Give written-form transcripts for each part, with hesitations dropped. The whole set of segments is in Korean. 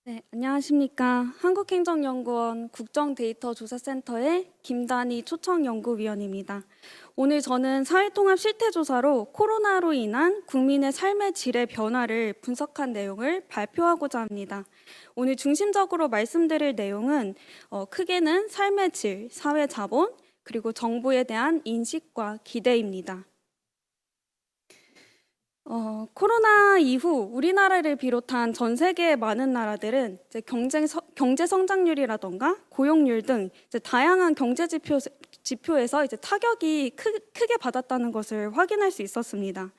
네, 안녕하십니까. 한국행정연구원 국정데이터조사센터의 김단희 초청연구위원입니다. 오늘 저는 사회통합 실태조사로 코로나로 인한 국민의 삶의 질의 변화를 분석한 내용을 발표하고자 합니다. 오늘 중심적으로 말씀드릴 내용은 크게는 삶의 질, 사회자본, 그리고 정부에 대한 인식과 기대입니다. 코로나 이후 우리나라를 비롯한 전 세계의 많은 나라들은 이제 경제 성장률이라던가 고용률 등 이제 다양한 경제 지표에서 이제 타격이 크게 받았다는 것을 확인할 수 있었습니다.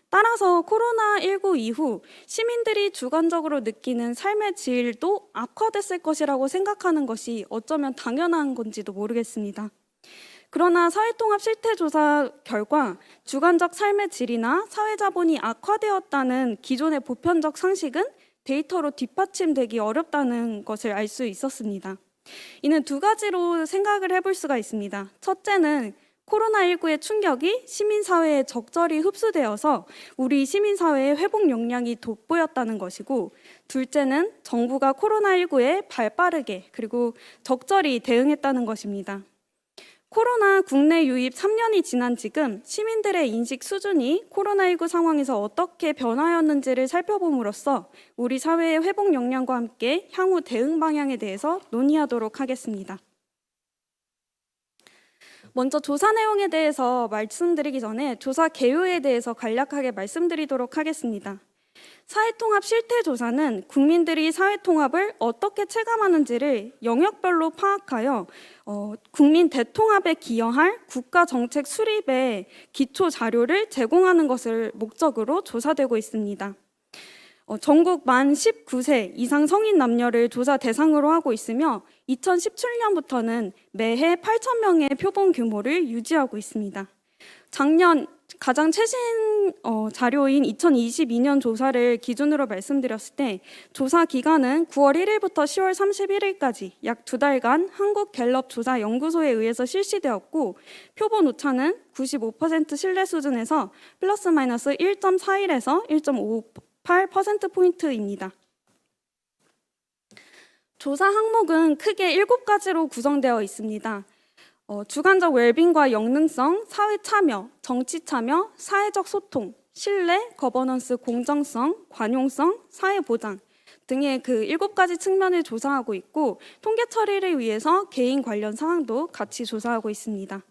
따라서 코로나19 이후 시민들이 주관적으로 느끼는 삶의 질도 악화됐을 것이라고 생각하는 것이 어쩌면 당연한 건지도 모르겠습니다. 그러나 사회통합 실태조사 결과 주관적 삶의 질이나 사회자본이 악화되었다는 기존의 보편적 상식은 데이터로 뒷받침되기 어렵다는 것을 알 수 있었습니다. 이는 두 가지로 생각을 해볼 수가 있습니다. 첫째는 코로나19의 충격이 시민사회에 적절히 흡수되어서 우리 시민사회의 회복 역량이 돋보였다는 것이고, 둘째는 정부가 코로나19에 발빠르게 그리고 적절히 대응했다는 것입니다. 코로나 국내 유입 3년이 지난 지금 시민들의 인식 수준이 코로나19 상황에서 어떻게 변화하였는지를 살펴봄으로써 우리 사회의 회복 역량과 함께 향후 대응 방향에 대해서 논의하도록 하겠습니다. 먼저 조사 내용에 대해서 말씀드리기 전에 조사 개요에 대해서 간략하게 말씀드리도록 하겠습니다. 사회통합 실태조사는 국민들이 사회통합을 어떻게 체감하는지를 영역별로 파악하여 국민 대통합에 기여할 국가정책 수립의 기초 자료를 제공하는 것을 목적으로 조사되고 있습니다. 전국 만 19세 이상 성인 남녀를 조사 대상으로 하고 있으며 2017년부터는 매해 8,000명의 표본 규모를 유지하고 있습니다. 작년 가장 최신 자료인 2022년 조사를 기준으로 말씀드렸을 때 조사 기간은 9월 1일부터 10월 31일까지 약 2달간 한국갤럽조사연구소에 의해서 실시되었고, 표본 오차는 95% 신뢰 수준에서 플러스 마이너스 1.41에서 1.58%포인트입니다. 조사 항목은 크게 7가지로 구성되어 있습니다. 주관적 웰빙과 역능성, 사회 참여, 정치 참여, 사회적 소통, 신뢰, 거버넌스, 공정성, 관용성, 사회 보장 등의 그 7가지 측면을 조사하고 있고, 통계 처리를 위해서 개인 관련 사항도 같이 조사하고 있습니다.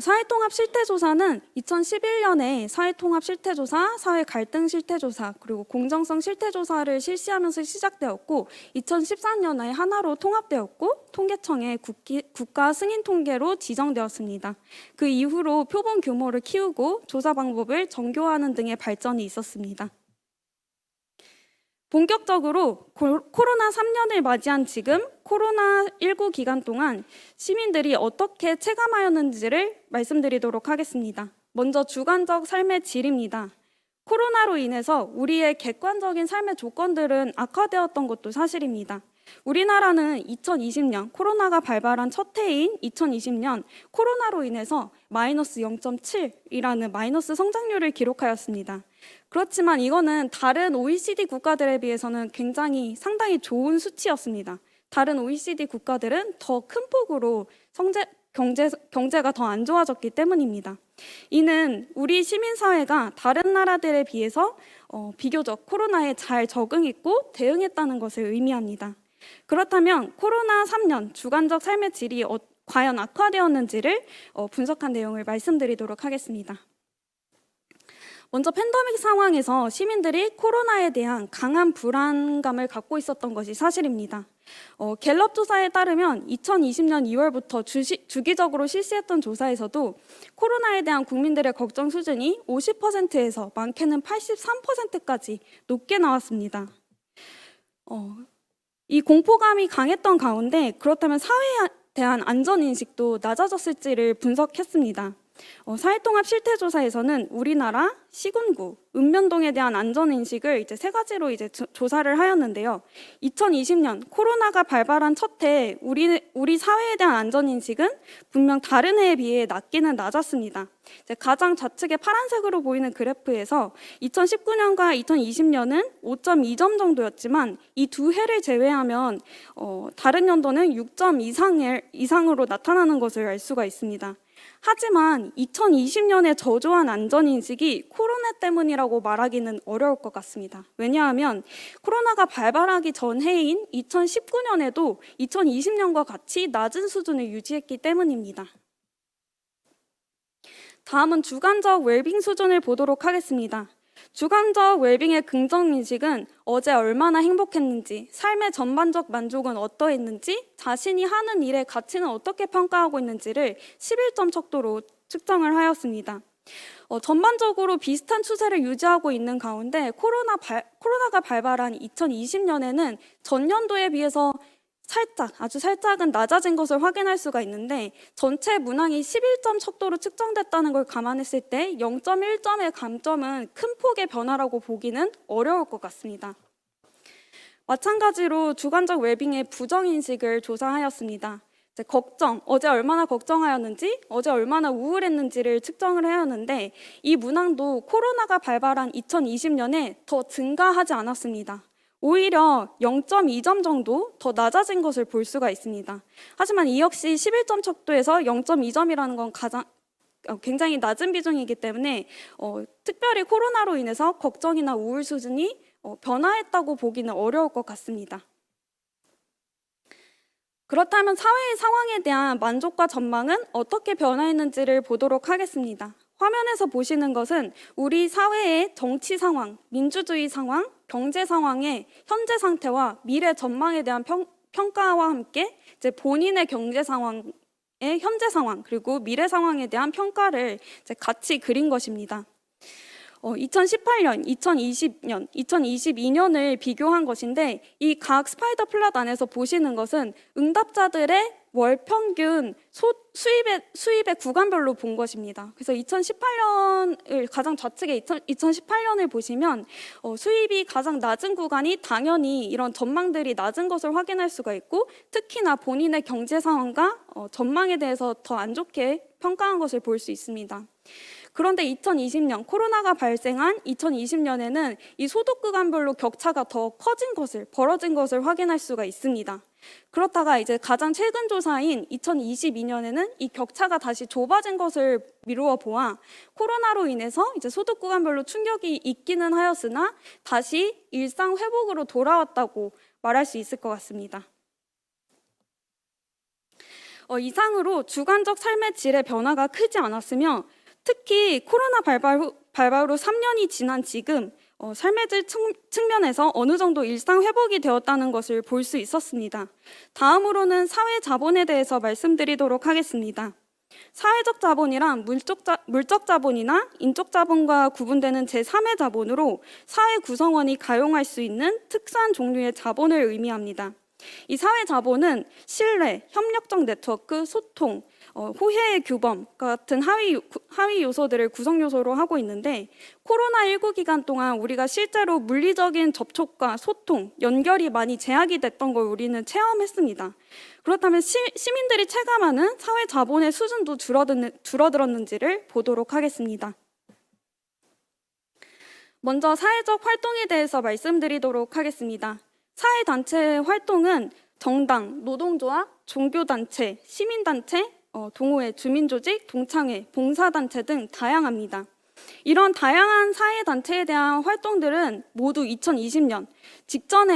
사회통합 실태조사는 2011년에 사회통합 실태조사, 사회 갈등 실태조사, 그리고 공정성 실태조사를 실시하면서 시작되었고, 2014년에 하나로 통합되었고 통계청의 국가 승인 통계로 지정되었습니다. 그 이후로 표본 규모를 키우고 조사 방법을 정교화하는 등의 발전이 있었습니다. 본격적으로 코로나 3년을 맞이한 지금 코로나19 기간 동안 시민들이 어떻게 체감하였는지를 말씀드리도록 하겠습니다. 먼저 주관적 삶의 질입니다. 코로나로 인해서 우리의 객관적인 삶의 조건들은 악화되었던 것도 사실입니다. 우리나라는 2020년 코로나가 발발한 첫 해인 2020년 코로나로 인해서 마이너스 0.7이라는 마이너스 성장률을 기록하였습니다. 그렇지만 이거는 다른 OECD 국가들에 비해서는 상당히 좋은 수치였습니다. 다른 OECD 국가들은 더 큰 폭으로 경제가 더 안 좋아졌기 때문입니다. 이는 우리 시민사회가 다른 나라들에 비해서 비교적 코로나에 잘 적응했고 대응했다는 것을 의미합니다. 그렇다면 코로나 3년 주관적 삶의 질이 과연 악화되었는지를 분석한 내용을 말씀드리도록 하겠습니다. 먼저 팬데믹 상황에서 시민들이 코로나에 대한 강한 불안감을 갖고 있었던 것이 사실입니다. 갤럽 조사에 따르면 2020년 2월부터 주기적으로 실시했던 조사에서도 코로나에 대한 국민들의 걱정 수준이 50%에서 많게는 83%까지 높게 나왔습니다. 이 공포감이 강했던 가운데 그렇다면 사회에 대한 안전인식도 낮아졌을지를 분석했습니다. 사회통합 실태조사에서는 우리나라 시군구, 읍면동에 대한 안전인식을 이제 세 가지로 이제 조사를 하였는데요. 2020년 코로나가 발발한 첫 해 우리 사회에 대한 안전인식은 분명 다른 해에 비해 낮기는 낮았습니다. 이제 가장 좌측에 파란색으로 보이는 그래프에서 2019년과 2020년은 5.2점 정도였지만 이 두 해를 제외하면 다른 연도는 6점 이상으로 나타나는 것을 알 수가 있습니다. 하지만 2020년에 저조한 안전인식이 코로나 때문이라고 말하기는 어려울 것 같습니다. 왜냐하면 코로나가 발발하기 전 해인 2019년에도 2020년과 같이 낮은 수준을 유지했기 때문입니다. 다음은 주관적 웰빙 수준을 보도록 하겠습니다. 주관적 웰빙의 긍정인식은 어제 얼마나 행복했는지, 삶의 전반적 만족은 어떠했는지, 자신이 하는 일의 가치는 어떻게 평가하고 있는지를 11점 척도로 측정을 하였습니다. 전반적으로 비슷한 추세를 유지하고 있는 가운데 코로나가 발발한 2020년에는 전년도에 비해서 아주 살짝은 낮아진 것을 확인할 수가 있는데 전체 문항이 11점 척도로 측정됐다는 걸 감안했을 때 0.1점의 감점은 큰 폭의 변화라고 보기는 어려울 것 같습니다. 마찬가지로 주관적 웰빙의 부정인식을 조사하였습니다. 걱정, 어제 얼마나 걱정하였는지, 어제 얼마나 우울했는지를 측정을 하였는데 이 문항도 코로나가 발발한 2020년에 더 증가하지 않았습니다. 오히려 0.2점 정도 더 낮아진 것을 볼 수가 있습니다. 하지만 이 역시 11점 척도에서 0.2점이라는 건 굉장히 낮은 비중이기 때문에 특별히 코로나로 인해서 걱정이나 우울 수준이 변화했다고 보기는 어려울 것 같습니다. 그렇다면 사회의 상황에 대한 만족과 전망은 어떻게 변화했는지를 보도록 하겠습니다. 화면에서 보시는 것은 우리 사회의 정치 상황, 민주주의 상황, 경제 상황의 현재 상태와 미래 전망에 대한 평가와 함께 이제 본인의 경제 상황의 현재 상황 그리고 미래 상황에 대한 평가를 이제 같이 그린 것입니다. 2018년, 2020년, 2022년을 비교한 것인데 이 각 스파이더 플랫 안에서 보시는 것은 응답자들의 월 평균 수입의 구간별로 본 것입니다. 그래서 2018년을 가장 좌측에 2018년을 보시면 수입이 가장 낮은 구간이 당연히 이런 전망들이 낮은 것을 확인할 수가 있고 특히나 본인의 경제 상황과 전망에 대해서 더 안 좋게 평가한 것을 볼 수 있습니다. 그런데 2020년 코로나가 발생한 2020년에는 이 소득 구간별로 격차가 더 벌어진 것을 확인할 수가 있습니다. 그렇다가 이제 가장 최근 조사인 2022년에는 이 격차가 다시 좁아진 것을 미루어 보아 코로나로 인해서 이제 소득 구간별로 충격이 있기는 하였으나 다시 일상 회복으로 돌아왔다고 말할 수 있을 것 같습니다. 이상으로 주관적 삶의 질의 변화가 크지 않았으며 특히 코로나 발발 후 3년이 지난 지금 삶의 질 측면에서 어느 정도 일상 회복이 되었다는 것을 볼 수 있었습니다. 다음으로는 사회 자본에 대해서 말씀드리도록 하겠습니다. 사회적 자본이란 물적 자본이나 인적 자본과 구분되는 제3의 자본으로 사회 구성원이 가용할 수 있는 특수한 종류의 자본을 의미합니다. 이 사회 자본은 신뢰, 협력적 네트워크, 소통, 호혜의 규범 같은 하위 요소들을 구성 요소로 하고 있는데 코로나19 기간 동안 우리가 실제로 물리적인 접촉과 소통, 연결이 많이 제약이 됐던 걸 우리는 체험했습니다. 그렇다면 시민들이 체감하는 사회 자본의 수준도 줄어들었는지를 보도록 하겠습니다. 먼저 사회적 활동에 대해서 말씀드리도록 하겠습니다. 사회단체의 활동은 정당, 노동조합, 종교단체, 시민단체, 동호회, 주민조직, 동창회, 봉사단체 등 다양합니다. 이런 다양한 사회단체에 대한 활동들은 모두 2020년, 직전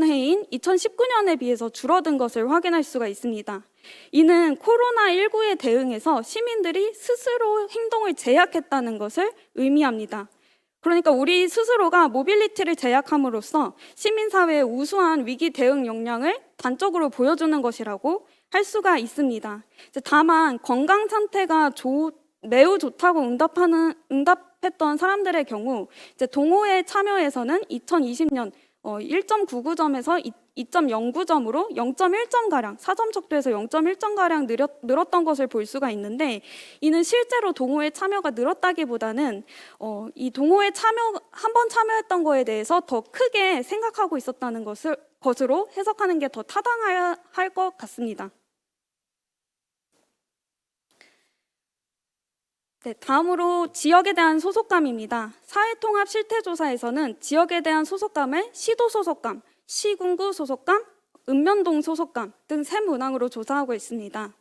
해인 2019년에 비해서 줄어든 것을 확인할 수가 있습니다. 이는 코로나19에 대응해서 시민들이 스스로 행동을 제약했다는 것을 의미합니다. 그러니까 우리 스스로가 모빌리티를 제약함으로써 시민사회의 우수한 위기 대응 역량을 단적으로 보여주는 것이라고 할 수가 있습니다. 다만 건강 상태가 매우 좋다고 응답했던 사람들의 경우 동호회 참여에서는 2020년 1.99점에서 2.09점으로 0.1점가량, 4점 척도에서 0.1점가량 늘었던 것을 볼 수가 있는데, 이는 실제로 동호회 참여가 늘었다기보다는 이 동호회 한 번 참여했던 거에 대해서 더 크게 생각하고 있었다는 것으로 해석하는 게 더 타당할 것 같습니다. 네, 다음으로 지역에 대한 소속감입니다. 사회통합 실태조사에서는 지역에 대한 소속감을 시도 소속감, 시군구 소속감, 읍면동 소속감 등 세 문항으로 조사하고 있습니다.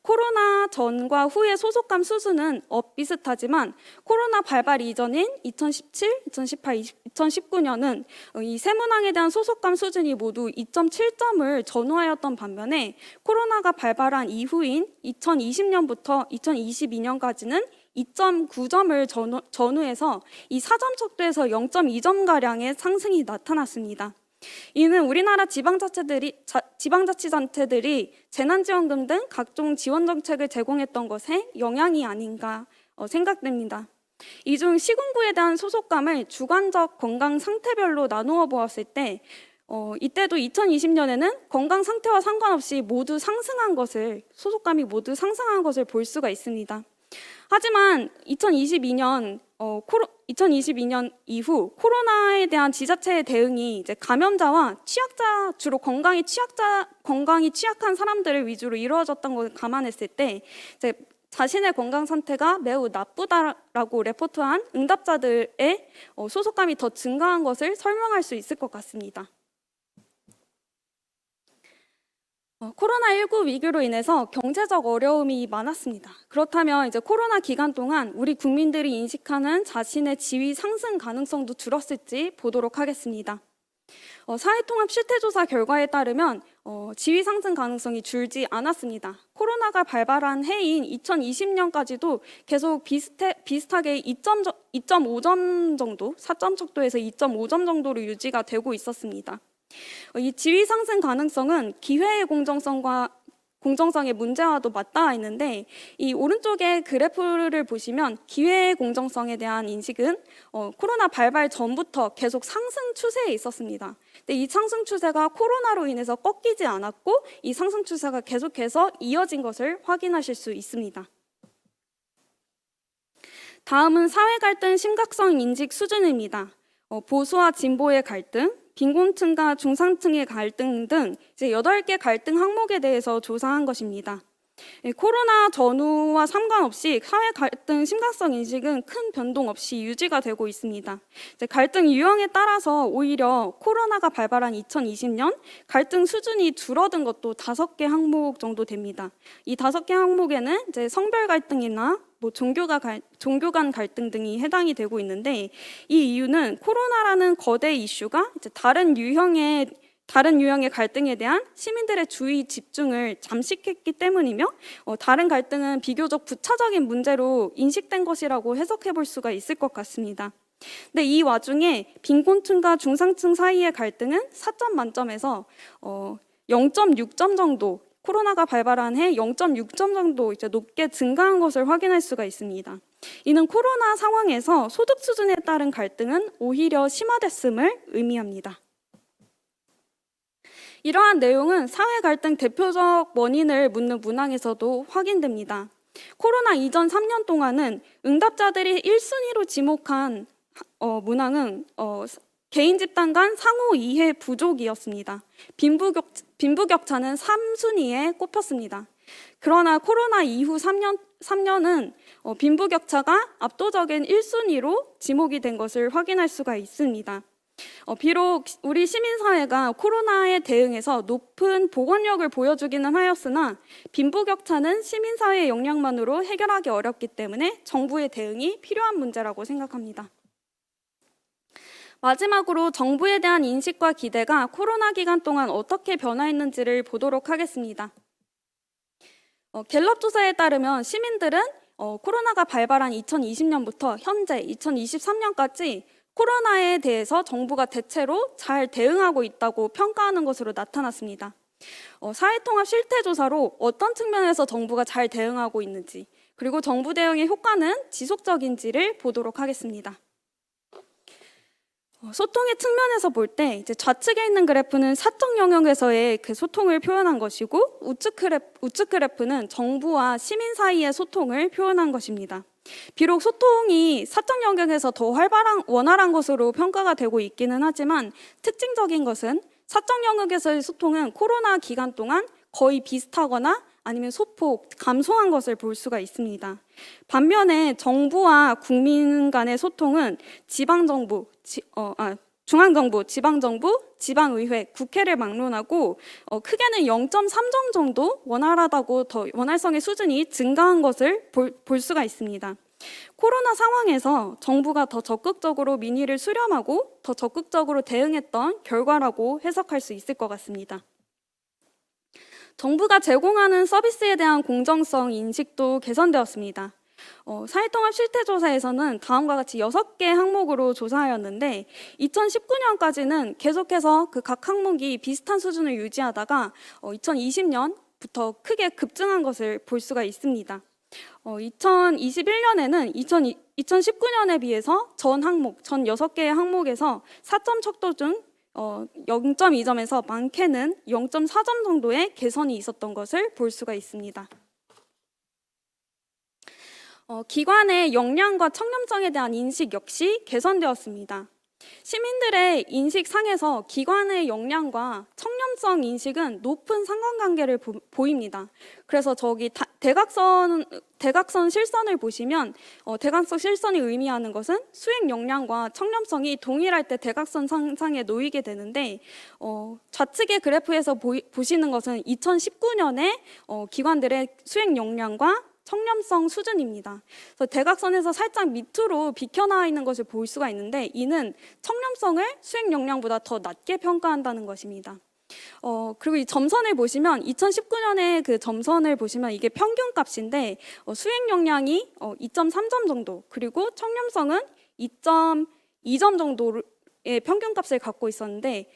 코로나 전과 후의 소속감 수준은 비슷하지만 코로나 발발 이전인 2017, 2018, 2019년은 이 세 문항에 대한 소속감 수준이 모두 2.7점을 전후하였던 반면에 코로나가 발발한 이후인 2020년부터 2022년까지는 2.9점을 전후해서 이 4점 척도에서 0.2점가량의 상승이 나타났습니다. 이는 우리나라 지방자치단체들이 재난지원금 등 각종 지원 정책을 제공했던 것에 영향이 아닌가 생각됩니다. 이 중 시군구에 대한 소속감을 주관적 건강 상태별로 나누어 보았을 때 이때도 2020년에는 건강 상태와 상관없이 모두 상승한 것을, 소속감이 모두 상승한 것을 볼 수가 있습니다. 하지만 2022년 이후 코로나에 대한 지자체의 대응이 이제 감염자와 취약자, 주로 건강이 취약한 사람들을 위주로 이루어졌던 것을 감안했을 때 이제 자신의 건강 상태가 매우 나쁘다라고 레포트한 응답자들의 소속감이 더 증가한 것을 설명할 수 있을 것 같습니다. 코로나19 위기로 인해서 경제적 어려움이 많았습니다. 그렇다면 이제 코로나 기간 동안 우리 국민들이 인식하는 자신의 지위 상승 가능성도 줄었을지 보도록 하겠습니다. 사회통합 실태조사 결과에 따르면 지위 상승 가능성이 줄지 않았습니다. 코로나가 발발한 해인 2020년까지도 계속 비슷하게 2.5점 정도, 4점 척도에서 2.5점 정도로 유지가 되고 있었습니다. 이 지위 상승 가능성은 기회의 공정성의 문제와도 맞닿아 있는데, 이 오른쪽의 그래프를 보시면 기회의 공정성에 대한 인식은 코로나 발발 전부터 계속 상승 추세에 있었습니다. 근데 이 상승 추세가 코로나로 인해서 꺾이지 않았고 이 상승 추세가 계속해서 이어진 것을 확인하실 수 있습니다. 다음은 사회 갈등 심각성 인식 수준입니다. 보수와 진보의 갈등, 빈곤층과 중산층의 갈등 등 이제 8개 갈등 항목에 대해서 조사한 것입니다. 코로나 전후와 상관없이 사회 갈등 심각성 인식은 큰 변동 없이 유지가 되고 있습니다. 갈등 유형에 따라서 오히려 코로나가 발발한 2020년 갈등 수준이 줄어든 것도 5개 항목 정도 됩니다. 이 5개 항목에는 이제 성별 갈등이나 종교 간 갈등 등이 해당이 되고 있는데, 이 이유는 코로나라는 거대 이슈가 이제 다른 유형의 갈등에 대한 시민들의 주의 집중을 잠식했기 때문이며, 다른 갈등은 비교적 부차적인 문제로 인식된 것이라고 해석해 볼 수가 있을 것 같습니다. 근데 이 와중에 빈곤층과 중산층 사이의 갈등은 4점 만점에서 0.6점 정도, 코로나가 발발한 해 0.6점 정도 이제 높게 증가한 것을 확인할 수가 있습니다. 이는 코로나 상황에서 소득 수준에 따른 갈등은 오히려 심화됐음을 의미합니다. 이러한 내용은 사회 갈등 대표적 원인을 묻는 문항에서도 확인됩니다. 코로나 이전 3년 동안은 응답자들이 1순위로 지목한 문항은 개인 집단 간 상호 이해 부족이었습니다. 빈부격차는 3순위에 꼽혔습니다. 그러나 코로나 이후 3년은 빈부격차가 압도적인 1순위로 지목이 된 것을 확인할 수가 있습니다. 비록 우리 시민사회가 코로나에 대응해서 높은 보건력을 보여주기는 하였으나 빈부격차는 시민사회의 역량만으로 해결하기 어렵기 때문에 정부의 대응이 필요한 문제라고 생각합니다. 마지막으로 정부에 대한 인식과 기대가 코로나 기간 동안 어떻게 변화했는지를 보도록 하겠습니다. 갤럽 조사에 따르면 시민들은 코로나가 발발한 2020년부터 현재 2023년까지 코로나에 대해서 정부가 대체로 잘 대응하고 있다고 평가하는 것으로 나타났습니다. 사회통합 실태조사로 어떤 측면에서 정부가 잘 대응하고 있는지, 그리고 정부 대응의 효과는 지속적인지를 보도록 하겠습니다. 소통의 측면에서 볼 때 이제 좌측에 있는 그래프는 사적 영역에서의 그 소통을 표현한 것이고 우측 그래프는 정부와 시민 사이의 소통을 표현한 것입니다. 비록 소통이 사적 영역에서 더 원활한 것으로 평가가 되고 있기는 하지만 특징적인 것은 사적 영역에서의 소통은 코로나 기간 동안 거의 비슷하거나 아니면 소폭 감소한 것을 볼 수가 있습니다. 반면에 정부와 국민 간의 소통은 중앙정부, 지방정부, 지방의회, 국회를 막론하고 크게는 0.3점 정도 원활하다고 더 원활성의 수준이 증가한 것을 볼 수가 있습니다. 코로나 상황에서 정부가 더 적극적으로 민의를 수렴하고 더 적극적으로 대응했던 결과라고 해석할 수 있을 것 같습니다. 정부가 제공하는 서비스에 대한 공정성 인식도 개선되었습니다. 사회통합 실태조사에서는 다음과 같이 6개 항목으로 조사하였는데 2019년까지는 계속해서 그 각 항목이 비슷한 수준을 유지하다가 2020년부터 크게 급증한 것을 볼 수가 있습니다. 2021년에는 2019년에 비해서 전 6개의 항목에서 4점 척도 중 0.2점에서 많게는 0.4점 정도의 개선이 있었던 것을 볼 수가 있습니다. 기관의 역량과 청렴성에 대한 인식 역시 개선되었습니다. 시민들의 인식상에서 기관의 역량과 청렴성 인식은 높은 상관관계를 보입니다. 그래서 저기 대각선 실선을 보시면 대각선 실선이 의미하는 것은 수행 역량과 청렴성이 동일할 때 대각선 상에 놓이게 되는데 좌측의 그래프에서 보시는 것은 2019년에 기관들의 수행 역량과 청렴성 수준입니다. 그래서 대각선에서 살짝 밑으로 비켜나와 있는 것을 볼 수가 있는데 이는 청렴성을 수행 역량보다 더 낮게 평가한다는 것입니다. 그리고 이 점선을 보시면 2019년에 그 점선을 보시면 이게 평균값인데 수행 역량이 2.3점 정도 그리고 청렴성은 2.2점 정도의 평균값을 갖고 있었는데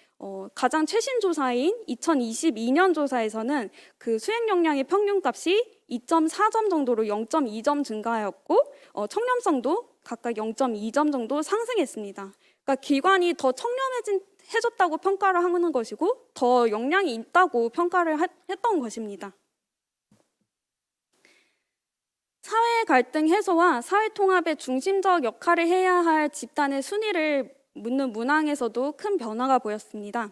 가장 최신 조사인 2022년 조사에서는 그 수행 역량의 평균값이 2.4점 정도로 0.2점 증가하였고 청렴성도 각각 0.2점 정도 상승했습니다. 그러니까 기관이 더 청렴해졌다고 평가를 하는 것이고 더 역량이 있다고 평가를 했던 것입니다. 사회 갈등 해소와 사회 통합의 중심적 역할을 해야 할 집단의 순위를 묻는 문항에서도 큰 변화가 보였습니다.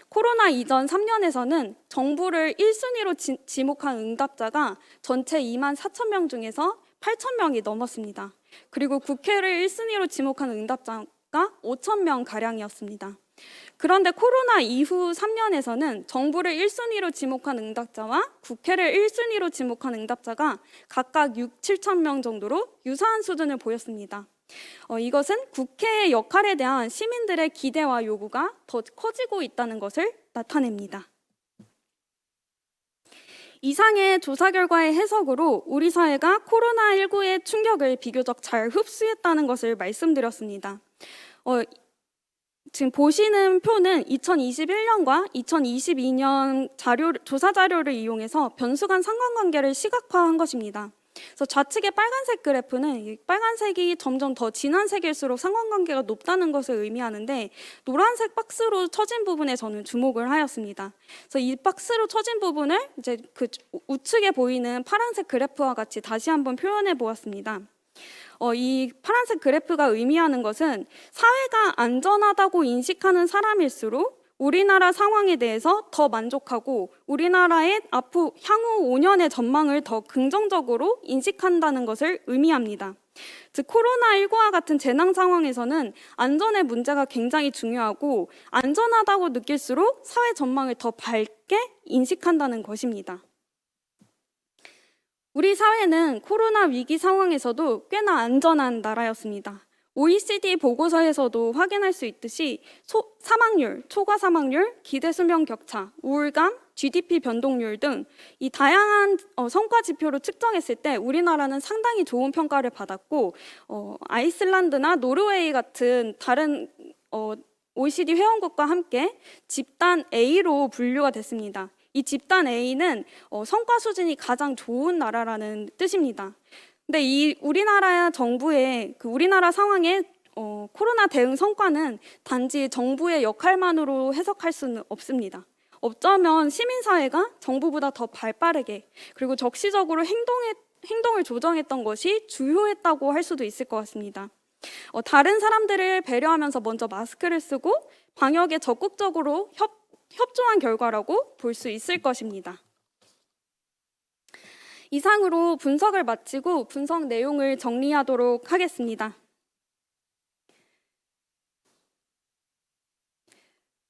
코로나 이전 3년에서는 정부를 1순위로 지목한 응답자가 전체 2만 4천 명 중에서 8천 명이 넘었습니다. 그리고 국회를 1순위로 지목한 응답자가 5천 명 가량이었습니다. 그런데 코로나 이후 3년에서는 정부를 1순위로 지목한 응답자와 국회를 1순위로 지목한 응답자가 각각 6, 7천 명 정도로 유사한 수준을 보였습니다. 이것은 국회의 역할에 대한 시민들의 기대와 요구가 더 커지고 있다는 것을 나타냅니다. 이상의 조사 결과의 해석으로 우리 사회가 코로나19의 충격을 비교적 잘 흡수했다는 것을 말씀드렸습니다. 지금 보시는 표는 2021년과 2022년 조사 자료를 이용해서 변수 간 상관관계를 시각화한 것입니다. 그래서 좌측의 빨간색 그래프는 빨간색이 점점 더 진한 색일수록 상관관계가 높다는 것을 의미하는데 노란색 박스로 쳐진 부분에 저는 주목을 하였습니다. 그래서 이 박스로 쳐진 부분을 이제 그 우측에 보이는 파란색 그래프와 같이 다시 한번 표현해 보았습니다. 이 파란색 그래프가 의미하는 것은 사회가 안전하다고 인식하는 사람일수록 우리나라 상황에 대해서 더 만족하고 우리나라의 향후 5년의 전망을 더 긍정적으로 인식한다는 것을 의미합니다. 즉 코로나19와 같은 재난 상황에서는 안전의 문제가 굉장히 중요하고 안전하다고 느낄수록 사회 전망을 더 밝게 인식한다는 것입니다. 우리 사회는 코로나 위기 상황에서도 꽤나 안전한 나라였습니다. OECD 보고서에서도 확인할 수 있듯이 사망률, 초과 사망률, 기대 수명 격차, 우울감, GDP 변동률 등 이 다양한 성과 지표로 측정했을 때 우리나라는 상당히 좋은 평가를 받았고 아이슬란드나 노르웨이 같은 다른 OECD 회원국과 함께 집단 A로 분류가 됐습니다. 이 집단 A는 성과 수준이 가장 좋은 나라라는 뜻입니다. 근데 이 우리나라 정부의 우리나라 상황에 코로나 대응 성과는 단지 정부의 역할만으로 해석할 수는 없습니다. 어쩌면 시민사회가 정부보다 더 발빠르게 그리고 적시적으로 행동을 조정했던 것이 주요했다고 할 수도 있을 것 같습니다. 다른 사람들을 배려하면서 먼저 마스크를 쓰고 방역에 적극적으로 협조한 결과라고 볼 수 있을 것입니다. 이상으로 분석을 마치고 분석 내용을 정리하도록 하겠습니다.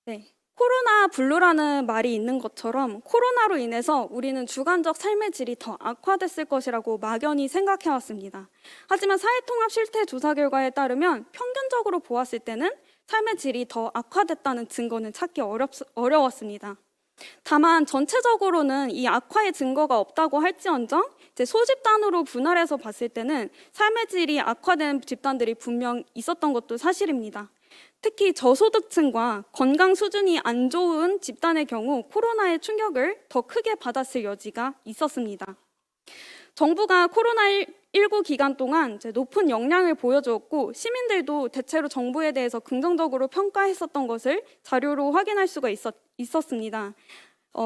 네. 코로나 블루라는 말이 있는 것처럼 코로나로 인해서 우리는 주관적 삶의 질이 더 악화됐을 것이라고 막연히 생각해왔습니다. 하지만 사회통합 실태 조사 결과에 따르면 평균적으로 보았을 때는 삶의 질이 더 악화됐다는 증거는 찾기 어려웠습니다. 다만 전체적으로는 이 악화의 증거가 없다고 할지언정 소집단으로 분할해서 봤을 때는 삶의 질이 악화된 집단들이 분명 있었던 것도 사실입니다. 특히 저소득층과 건강 수준이 안 좋은 집단의 경우 코로나의 충격을 더 크게 받았을 여지가 있었습니다. 정부가 코로나19 기간 동안 높은 역량을 보여주었고 시민들도 대체로 정부에 대해서 긍정적으로 평가했었던 것을 자료로 확인할 수가 있었습니다.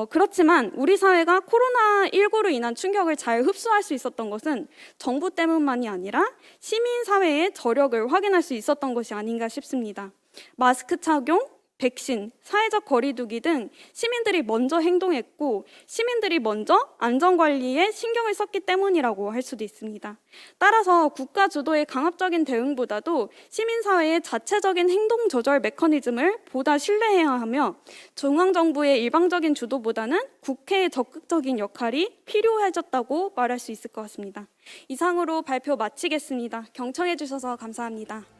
그렇지만 우리 사회가 코로나19로 인한 충격을 잘 흡수할 수 있었던 것은 정부 때문만이 아니라 시민사회의 저력을 확인할 수 있었던 것이 아닌가 싶습니다. 마스크 착용, 백신, 사회적 거리 두기 등 시민들이 먼저 행동했고 시민들이 먼저 안전관리에 신경을 썼기 때문이라고 할 수도 있습니다. 따라서 국가 주도의 강압적인 대응보다도 시민사회의 자체적인 행동 조절 메커니즘을 보다 신뢰해야 하며 중앙정부의 일방적인 주도보다는 국회의 적극적인 역할이 필요해졌다고 말할 수 있을 것 같습니다. 이상으로 발표 마치겠습니다. 경청해 주셔서 감사합니다.